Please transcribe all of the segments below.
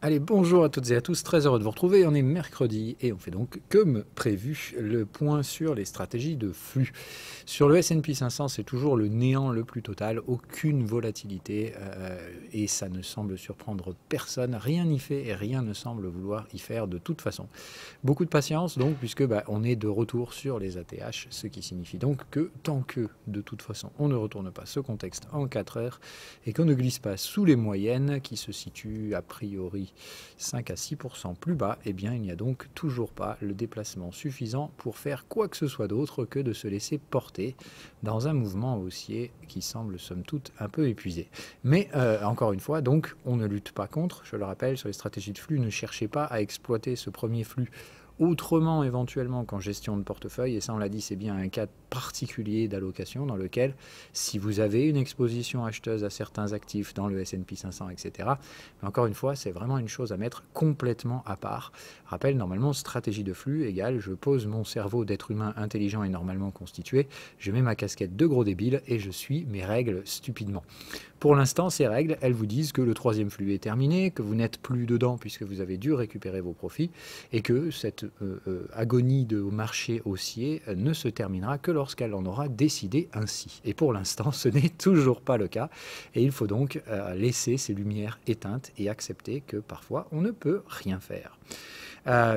Allez, bonjour à toutes et à tous, très heureux de vous retrouver. On est mercredi et on fait donc, comme prévu, le point sur les stratégies de flux. Sur le S&P 500, c'est toujours le néant le plus total, aucune volatilité et ça ne semble surprendre personne. Rien n'y fait et rien ne semble vouloir y faire de toute façon. Beaucoup de patience donc, puisque on est de retour sur les ATH, ce qui signifie donc que tant que, de toute façon, on ne retourne pas ce contexte en 4 heures et qu'on ne glisse pas sous les moyennes qui se situent a priori 5 à 6% plus bas, eh bien il n'y a donc toujours pas le déplacement suffisant pour faire quoi que ce soit d'autre que de se laisser porter dans un mouvement haussier qui semble somme toute un peu épuisé. Mais encore une fois, donc on ne lutte pas contre, je le rappelle, sur les stratégies de flux, ne cherchez pas à exploiter ce premier flux autrement éventuellement qu'en gestion de portefeuille, et ça on l'a dit, c'est bien un cas particulier d'allocation dans lequel si vous avez une exposition acheteuse à certains actifs dans le S&P 500, etc., mais encore une fois, c'est vraiment une chose à mettre complètement à part. Rappel, normalement, stratégie de flux égale, je pose mon cerveau d'être humain intelligent et normalement constitué, je mets ma casquette de gros débile et je suis mes règles stupidement. Pour l'instant, ces règles, elles vous disent que le troisième flux est terminé, que vous n'êtes plus dedans puisque vous avez dû récupérer vos profits et que cette agonie de marché haussier ne se terminera que lorsqu'elle en aura décidé ainsi. Et pour l'instant, ce n'est toujours pas le cas et il faut donc laisser ces lumières éteintes et accepter que parfois on ne peut rien faire.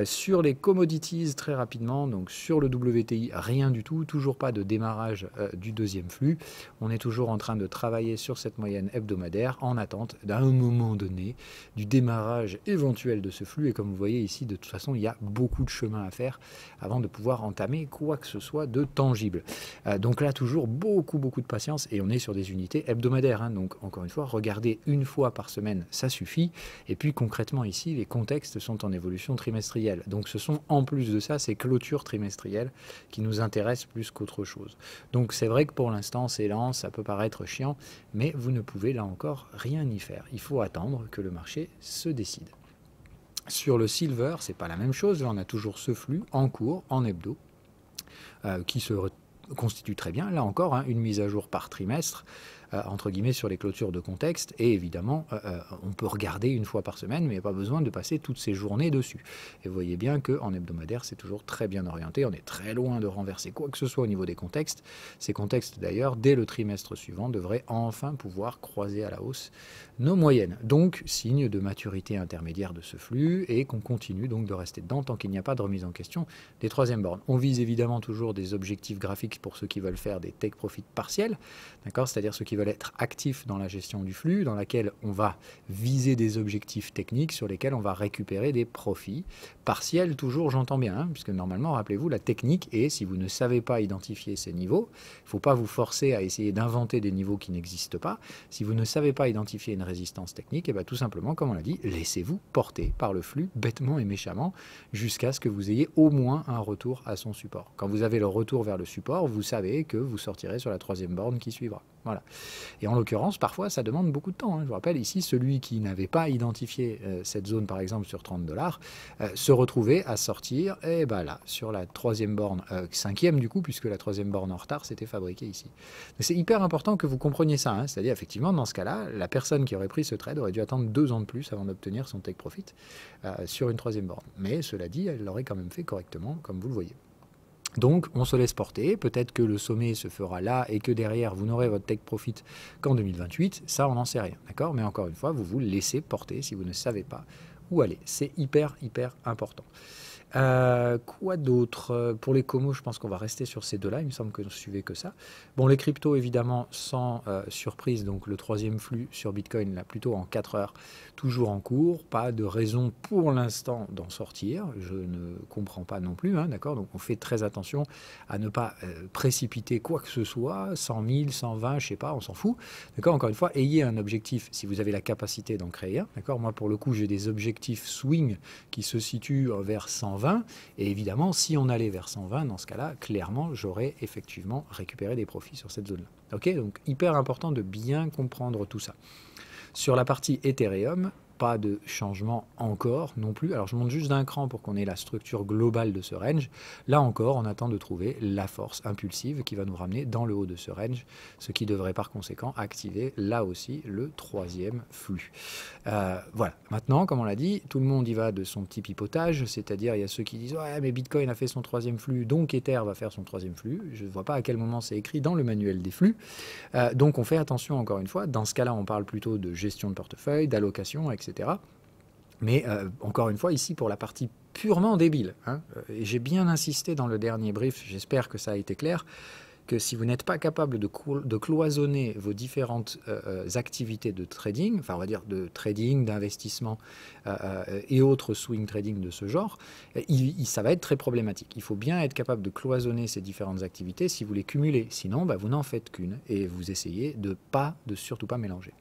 Sur les commodities, très rapidement, donc sur le WTI, rien du tout, toujours pas de démarrage du deuxième flux. On est toujours en train de travailler sur cette moyenne hebdomadaire en attente d'un moment donné du démarrage éventuel de ce flux. Et comme vous voyez ici, de toute façon, il y a beaucoup de chemin à faire avant de pouvoir entamer quoi que ce soit de tangible. Donc là, toujours beaucoup de patience et on est sur des unités hebdomadaires. Donc encore une fois, regardez une fois par semaine, ça suffit. Et puis concrètement ici, les contextes sont en évolution trimestrielle. Donc ce sont en plus de ça ces clôtures trimestrielles qui nous intéressent plus qu'autre chose. Donc c'est vrai que pour l'instant c'est lent, ça peut paraître chiant, mais vous ne pouvez là encore rien y faire. Il faut attendre que le marché se décide. Sur le silver, c'est pas la même chose. Là, on a toujours ce flux en cours, en hebdo, qui se constitue très bien. Là encore, une mise à jour par trimestre, entre guillemets, sur les clôtures de contexte. Et évidemment, on peut regarder une fois par semaine, mais il n'y a pas besoin de passer toutes ces journées dessus. Et vous voyez bien qu'en hebdomadaire, c'est toujours très bien orienté. On est très loin de renverser quoi que ce soit au niveau des contextes. Ces contextes, d'ailleurs, dès le trimestre suivant, devraient enfin pouvoir croiser à la hausse nos moyennes. Donc, signe de maturité intermédiaire de ce flux et qu'on continue donc de rester dedans tant qu'il n'y a pas de remise en question des troisièmes bornes. On vise évidemment toujours des objectifs graphiques pour ceux qui veulent faire des take profit partiels, d'accord, c'est-à-dire ceux qui veulent être actifs dans la gestion du flux, dans laquelle on va viser des objectifs techniques sur lesquels on va récupérer des profits partiels, toujours j'entends bien, puisque normalement, rappelez-vous, la technique est, si vous ne savez pas identifier ces niveaux, il ne faut pas vous forcer à essayer d'inventer des niveaux qui n'existent pas. Si vous ne savez pas identifier une résistance technique, et bien tout simplement, comme on l'a dit, laissez-vous porter par le flux bêtement et méchamment jusqu'à ce que vous ayez au moins un retour à son support. Quand vous avez le retour vers le support, vous savez que vous sortirez sur la troisième borne qui suivra. Voilà. Et en l'occurrence, parfois, ça demande beaucoup de temps. Je vous rappelle ici, celui qui n'avait pas identifié cette zone, par exemple, sur 30 $, se retrouvait à sortir, et ben là, sur la troisième borne, cinquième du coup, puisque la troisième borne en retard s'était fabriquée ici. C'est hyper important que vous compreniez ça. C'est-à-dire, effectivement, dans ce cas-là, la personne qui aurait pris ce trade aurait dû attendre 2 ans de plus avant d'obtenir son take profit sur une troisième borne. Mais cela dit, elle l'aurait quand même fait correctement, comme vous le voyez. Donc, on se laisse porter. Peut-être que le sommet se fera là et que derrière, vous n'aurez votre take profit qu'en 2028. Ça, on n'en sait rien, d'accord? Mais encore une fois, vous vous laissez porter si vous ne savez pas où aller. C'est hyper important. Quoi d'autre? Pour les comos, je pense qu'on va rester sur ces deux-là. Il me semble que ne suivez que ça. Bon, les cryptos, évidemment, sans surprise. Donc, le troisième flux sur Bitcoin, là, plutôt en 4 heures, toujours en cours. Pas de raison pour l'instant d'en sortir. Je ne comprends pas non plus, d'accord? Donc, on fait très attention à ne pas précipiter quoi que ce soit. 100 000, 120, je sais pas, on s'en fout. D'accord? Encore une fois, ayez un objectif si vous avez la capacité d'en créer un. D'accord? Moi, pour le coup, j'ai des objectifs swing qui se situent vers 120. Et évidemment, si on allait vers 120, dans ce cas-là, clairement, j'aurais effectivement récupéré des profits sur cette zone-là. Ok, donc hyper important de bien comprendre tout ça. Sur la partie Ethereum, pas de changement encore non plus. Alors je monte juste d'un cran pour qu'on ait la structure globale de ce range. Là encore, on attend de trouver la force impulsive qui va nous ramener dans le haut de ce range, ce qui devrait par conséquent activer là aussi le troisième flux. Voilà, maintenant, comme on l'a dit, tout le monde y va de son petit pipotage, c'est-à-dire il y a ceux qui disent « Ouais, mais Bitcoin a fait son troisième flux, donc Ether va faire son troisième flux ». Je ne vois pas à quel moment c'est écrit dans le manuel des flux. Donc on fait attention encore une fois, dans ce cas-là on parle plutôt de gestion de portefeuille, d'allocation, etc. Mais encore une fois ici pour la partie purement débile, hein, et j'ai bien insisté dans le dernier brief, j'espère que ça a été clair, que si vous n'êtes pas capable de cloisonner vos différentes activités de trading, enfin on va dire de trading, d'investissement et autres swing trading de ce genre, ça va être très problématique. Il faut bien être capable de cloisonner ces différentes activités si vous les cumulez. Sinon, vous n'en faites qu'une et vous essayez de surtout pas mélanger.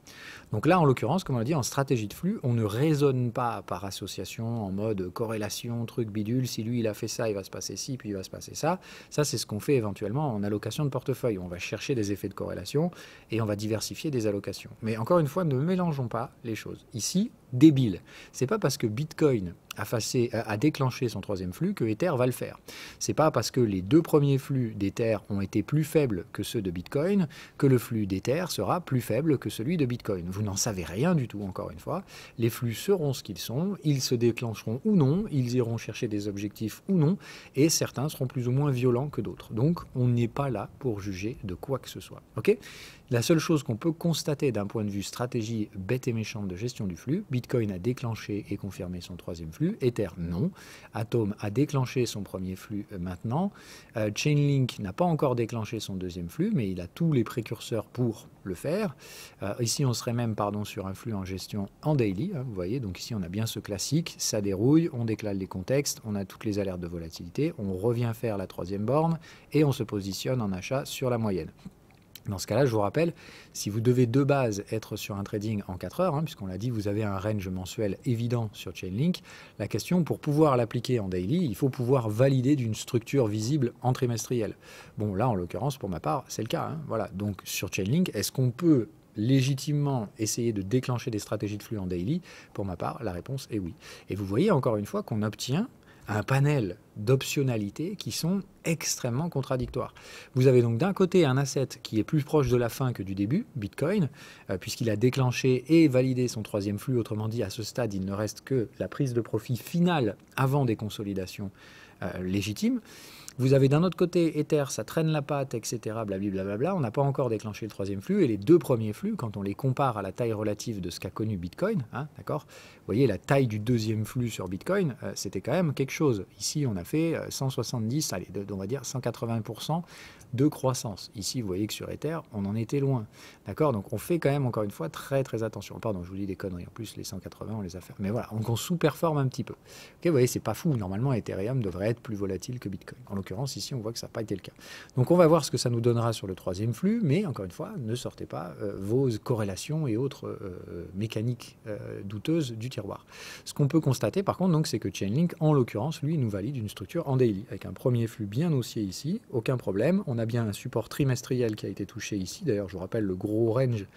Donc là, en l'occurrence, comme on l'a dit, en stratégie de flux, on ne raisonne pas par association, en mode corrélation, truc bidule. Si lui, il a fait ça, il va se passer ci, puis il va se passer ça. Ça, c'est ce qu'on fait éventuellement en allocation de portefeuille. On va chercher des effets de corrélation et on va diversifier des allocations. Mais encore une fois, ne mélangeons pas les choses. Ici, débile. C'est pas parce que Bitcoin a déclenché son troisième flux que Ether va le faire. C'est pas parce que les deux premiers flux d'Ether ont été plus faibles que ceux de Bitcoin que le flux d'Ether sera plus faible que celui de Bitcoin. Vous n'en savez rien du tout, encore une fois. Les flux seront ce qu'ils sont, ils se déclencheront ou non, ils iront chercher des objectifs ou non, et certains seront plus ou moins violents que d'autres. Donc, on n'est pas là pour juger de quoi que ce soit. Ok ? La seule chose qu'on peut constater d'un point de vue stratégie bête et méchante de gestion du flux, Bitcoin a déclenché et confirmé son troisième flux, Ether non, Atom a déclenché son premier flux maintenant, Chainlink n'a pas encore déclenché son deuxième flux, mais il a tous les précurseurs pour le faire. Ici on serait même sur un flux en gestion en daily, hein, vous voyez, donc ici on a bien ce classique, ça dérouille, on déclare les contextes, on a toutes les alertes de volatilité, on revient faire la troisième borne et on se positionne en achat sur la moyenne. Dans ce cas-là, je vous rappelle, si vous devez de base être sur un trading en 4 heures, hein, puisqu'on l'a dit, vous avez un range mensuel évident sur Chainlink, la question, pour pouvoir l'appliquer en daily, il faut pouvoir valider d'une structure visible en trimestriel. Bon, là, en l'occurrence, pour ma part, c'est le cas. Hein, voilà. Donc, sur Chainlink, est-ce qu'on peut légitimement essayer de déclencher des stratégies de flux en daily? Pour ma part, la réponse est oui. Et vous voyez, encore une fois, qu'on obtient un panel d'optionnalités qui sont extrêmement contradictoires. Vous avez donc d'un côté un asset qui est plus proche de la fin que du début, Bitcoin, puisqu'il a déclenché et validé son troisième flux, autrement dit, à ce stade, il ne reste que la prise de profit finale avant des consolidations légitimes. Vous avez d'un autre côté Ether, ça traîne la patte, etc. Blablabla. On n'a pas encore déclenché le troisième flux. Et les deux premiers flux, quand on les compare à la taille relative de ce qu'a connu Bitcoin, hein, d'accord, vous voyez la taille du deuxième flux sur Bitcoin, c'était quand même quelque chose. Ici, on a fait 170, allez, on va dire 180% de croissance. Ici, vous voyez que sur Ether, on en était loin. D'accord? Donc, on fait quand même, encore une fois, très, très attention. Pardon, je vous dis des conneries. En plus, les 180, on les a fait. Mais voilà, on sous-performe un petit peu. Ok, vous voyez, c'est pas fou. Normalement, Ethereum devrait être plus volatile que Bitcoin. En l'occurrence, ici, on voit que ça n'a pas été le cas. Donc, on va voir ce que ça nous donnera sur le troisième flux. Mais, encore une fois, ne sortez pas vos corrélations et autres mécaniques douteuses du tiroir. Ce qu'on peut constater, par contre, donc, c'est que Chainlink, en l'occurrence, lui, nous valide une structure en daily. Avec un premier flux bien haussier ici. Aucun problème. On a bien un support trimestriel qui a été touché ici. D'ailleurs, je vous rappelle le gros range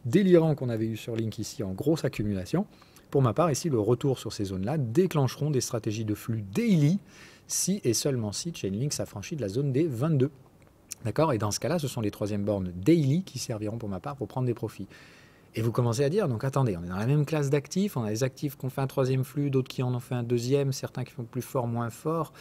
délirant qu'on avait eu sur Link ici en grosse accumulation. Pour ma part, ici, le retour sur ces zones-là déclencheront des stratégies de flux daily si et seulement si Chainlink s'affranchit de la zone des 22. D'accord? Et dans ce cas-là, ce sont les troisième bornes daily qui serviront pour ma part pour prendre des profits. Et vous commencez à dire, donc attendez, on est dans la même classe d'actifs, on a des actifs qui ont fait un troisième flux, d'autres qui en ont fait un deuxième, certains qui font plus fort, moins fort,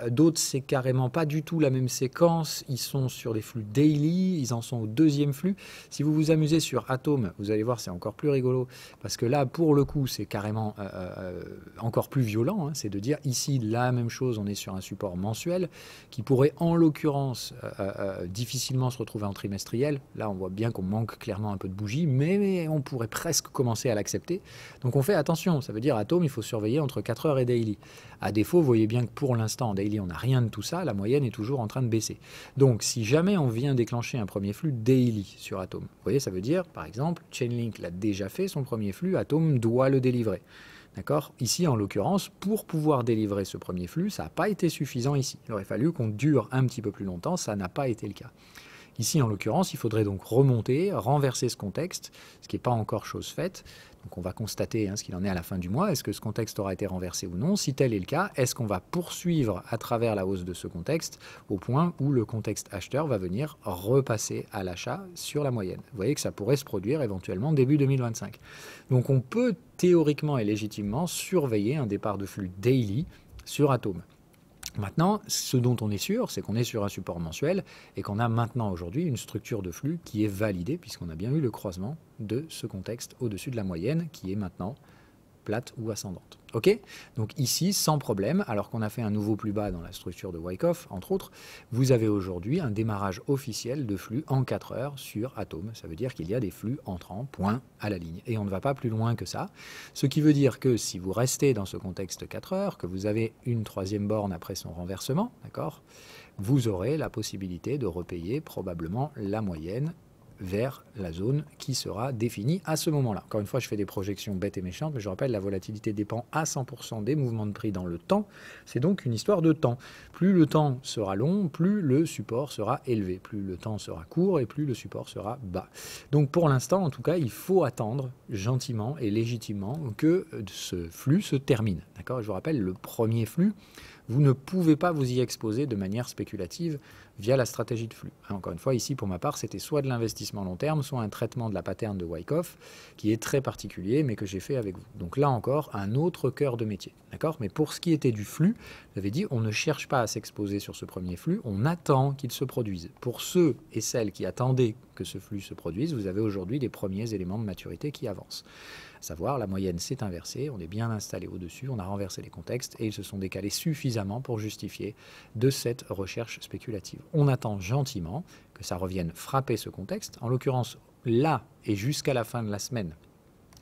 d'autres c'est carrément pas du tout la même séquence, ils sont sur des flux daily, ils en sont au deuxième flux. Si vous vous amusez sur Atom, vous allez voir c'est encore plus rigolo, parce que là pour le coup c'est carrément encore plus violent, hein, c'est de dire ici la même chose, on est sur un support mensuel, qui pourrait en l'occurrence difficilement se retrouver en trimestriel, là on voit bien qu'on manque clairement un peu de bougie, mais on pourrait presque commencer à l'accepter. Donc on fait attention, ça veut dire Atom, il faut surveiller entre 4 heures et daily. À défaut, vous voyez bien que pour l'instant, en daily, on n'a rien de tout ça, la moyenne est toujours en train de baisser. Donc si jamais on vient déclencher un premier flux daily sur Atom, vous voyez, ça veut dire, par exemple, Chainlink l'a déjà fait, son premier flux, Atom doit le délivrer. D'accord? Ici, en l'occurrence, pour pouvoir délivrer ce premier flux, ça n'a pas été suffisant ici. Il aurait fallu qu'on dure un petit peu plus longtemps, ça n'a pas été le cas. Ici, en l'occurrence, il faudrait donc remonter, renverser ce contexte, ce qui n'est pas encore chose faite. Donc on va constater ce qu'il en est à la fin du mois. Est-ce que ce contexte aura été renversé ou non? Si tel est le cas, est-ce qu'on va poursuivre à travers la hausse de ce contexte au point où le contexte acheteur va venir repasser à l'achat sur la moyenne? Vous voyez que ça pourrait se produire éventuellement début 2025. Donc on peut théoriquement et légitimement surveiller un départ de flux daily sur Atom. Maintenant, ce dont on est sûr, c'est qu'on est sur un support mensuel et qu'on a maintenant aujourd'hui une structure de flux qui est validée puisqu'on a bien eu le croisement de ce contexte au-dessus de la moyenne qui est maintenant plate ou ascendante. Ok? Donc ici, sans problème, alors qu'on a fait un nouveau plus bas dans la structure de Wyckoff, entre autres, vous avez aujourd'hui un démarrage officiel de flux en 4 heures sur Atom. Ça veut dire qu'il y a des flux entrants, point à la ligne. Et on ne va pas plus loin que ça. Ce qui veut dire que si vous restez dans ce contexte 4 heures, que vous avez une troisième borne après son renversement, d'accord, vous aurez la possibilité de repayer probablement la moyenne vers la zone qui sera définie à ce moment-là. Encore une fois, je fais des projections bêtes et méchantes, mais je rappelle, la volatilité dépend à 100% des mouvements de prix dans le temps. C'est donc une histoire de temps. Plus le temps sera long, plus le support sera élevé. Plus le temps sera court et plus le support sera bas. Donc pour l'instant, en tout cas, il faut attendre gentiment et légitimement que ce flux se termine. D'accord ? Je vous rappelle, le premier flux, vous ne pouvez pas vous y exposer de manière spéculative via la stratégie de flux. Encore une fois, ici, pour ma part, c'était soit de l'investissement long terme, soit un traitement de la pattern de Wyckoff, qui est très particulier, mais que j'ai fait avec vous. Donc là encore, un autre cœur de métier. D'accord ? Mais pour ce qui était du flux, j'avais dit, on ne cherche pas à s'exposer sur ce premier flux, on attend qu'il se produise. Pour ceux et celles qui attendaient que ce flux se produise, vous avez aujourd'hui les premiers éléments de maturité qui avancent. À savoir, la moyenne s'est inversée, on est bien installé au-dessus, on a renversé les contextes et ils se sont décalés suffisamment pour justifier de cette recherche spéculative. On attend gentiment que ça revienne frapper ce contexte, en l'occurrence là et jusqu'à la fin de la semaine.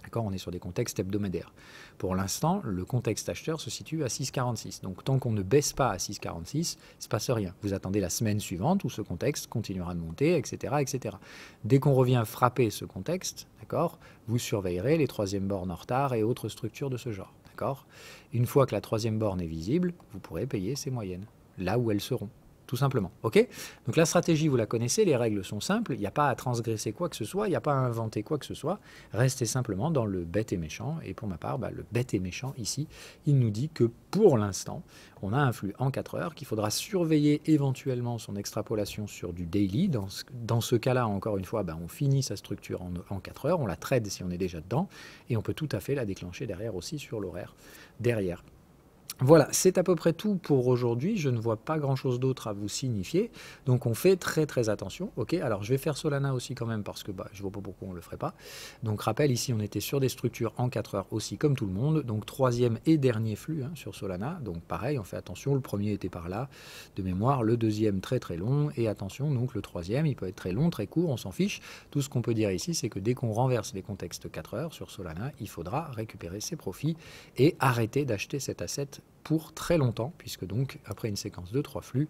D'accord, on est sur des contextes hebdomadaires. Pour l'instant, le contexte acheteur se situe à 6,46. Donc tant qu'on ne baisse pas à 6,46, il ne se passe rien. Vous attendez la semaine suivante où ce contexte continuera de monter, etc. etc. Dès qu'on revient frapper ce contexte, d'accord, vous surveillerez les troisièmes bornes en retard et autres structures de ce genre. D'accord. Une fois que la troisième borne est visible, vous pourrez payer ces moyennes, là où elles seront. Tout simplement. Ok ? Donc la stratégie, vous la connaissez, les règles sont simples, il n'y a pas à transgresser quoi que ce soit, il n'y a pas à inventer quoi que ce soit, restez simplement dans le bête et méchant. Et pour ma part, le bête et méchant ici, il nous dit que pour l'instant, on a un flux en 4 heures, qu'il faudra surveiller éventuellement son extrapolation sur du daily. Dans ce cas-là, encore une fois, on finit sa structure en 4 heures, on la trade si on est déjà dedans, et on peut tout à fait la déclencher derrière aussi sur l'horaire derrière. Voilà, c'est à peu près tout pour aujourd'hui. Je ne vois pas grand-chose d'autre à vous signifier. Donc on fait très très attention. Ok, alors je vais faire Solana aussi quand même parce que je ne vois pas pourquoi on ne le ferait pas. Donc rappel, ici on était sur des structures en 4 heures aussi comme tout le monde. Donc troisième et dernier flux sur Solana. Donc pareil, on fait attention. Le premier était par là de mémoire. Le deuxième très très long. Et attention, donc le troisième, il peut être très long, très court, on s'en fiche. Tout ce qu'on peut dire ici, c'est que dès qu'on renverse les contextes 4 heures sur Solana, il faudra récupérer ses profits et arrêter d'acheter cet asset pour très longtemps, puisque donc après une séquence de 3 flux,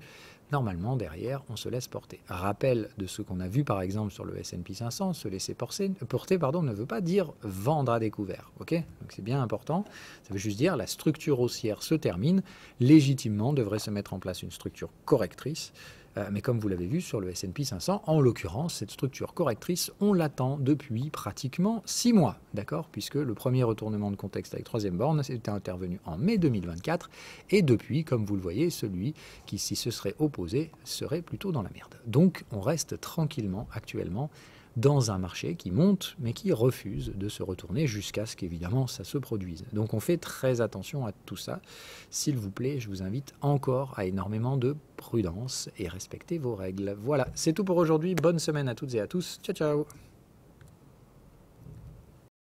normalement derrière on se laisse porter. Rappel de ce qu'on a vu par exemple sur le S&P 500, se laisser porter ne veut pas dire vendre à découvert. Ok, donc c'est bien important, ça veut juste dire la structure haussière se termine, légitimement devrait se mettre en place une structure correctrice. Mais comme vous l'avez vu sur le S&P 500, en l'occurrence, cette structure correctrice, on l'attend depuis pratiquement 6 mois, d'accord, puisque le premier retournement de contexte avec troisième borne était intervenu en mai 2024, et depuis, comme vous le voyez, celui qui s'y se serait opposé serait plutôt dans la merde. Donc, on reste tranquillement actuellement dans un marché qui monte, mais qui refuse de se retourner jusqu'à ce qu'évidemment ça se produise. Donc on fait très attention à tout ça. S'il vous plaît, je vous invite encore à énormément de prudence et respecter vos règles. Voilà, c'est tout pour aujourd'hui. Bonne semaine à toutes et à tous. Ciao, ciao!